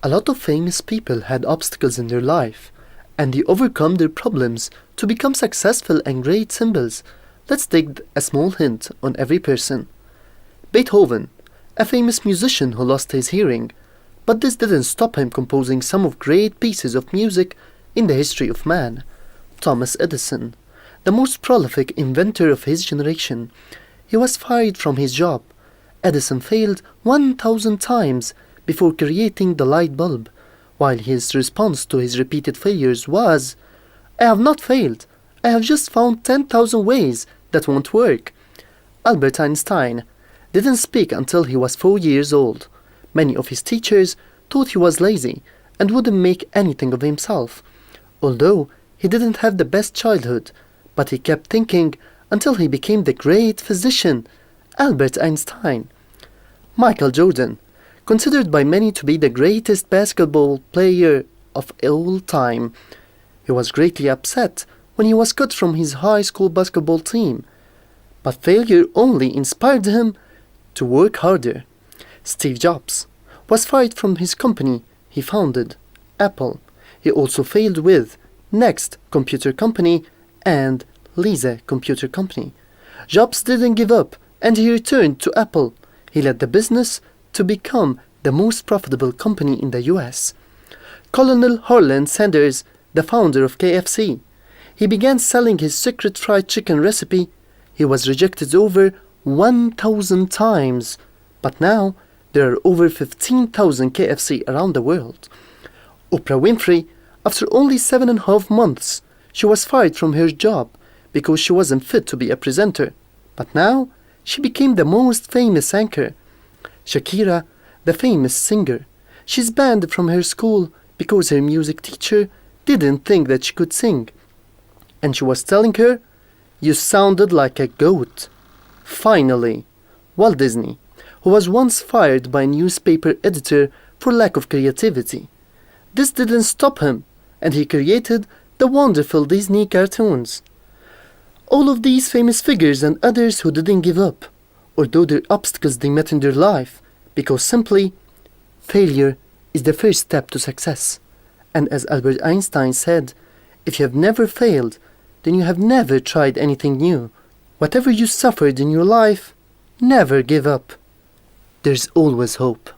A lot of famous people had obstacles in their life, and they overcome their problems to become successful and great symbols. Let's take a small hint on every person. Beethoven, a famous musician who lost his hearing, but this didn't stop him composing some of great pieces of music in the history of man. Thomas Edison, the most prolific inventor of his generation, he was fired from his job. Edison failed 1,000 times before creating the light bulb, while his response to his repeated failures was, "I have not failed, I have just found 10,000 ways that won't work." Albert Einstein didn't speak until he was 4 years old. Many of his teachers thought he was lazy and wouldn't make anything of himself. Although he didn't have the best childhood, but he kept thinking until he became the great physician, Albert Einstein. Michael Jordan, considered by many to be the greatest basketball player of all time. He was greatly upset when he was cut from his high school basketball team, but failure only inspired him to work harder. Steve Jobs was fired from his company he founded, Apple. He also failed with Next Computer Company and Lisa Computer Company. Jobs didn't give up and he returned to Apple. He led the business to become the most profitable company in the US. Colonel Harlan Sanders, the founder of KFC, he began selling his secret fried chicken recipe. He was rejected over 1,000 times, but now there are over 15,000 KFC around the world. Oprah Winfrey, after only 7.5 months, she was fired from her job because she wasn't fit to be a presenter, but now she became the most famous anchor. Shakira, the famous singer, she's banned from her school because her music teacher didn't think that she could sing, and she was telling her, "You sounded like a goat." Finally, Walt Disney, who was once fired by a newspaper editor for lack of creativity. This didn't stop him, and he created the wonderful Disney cartoons. All of these famous figures and others who didn't give up, although their obstacles they met in their life, because simply, failure is the first step to success. And as Albert Einstein said, if you have never failed, then you have never tried anything new. Whatever you suffered in your life, never give up. There's always hope.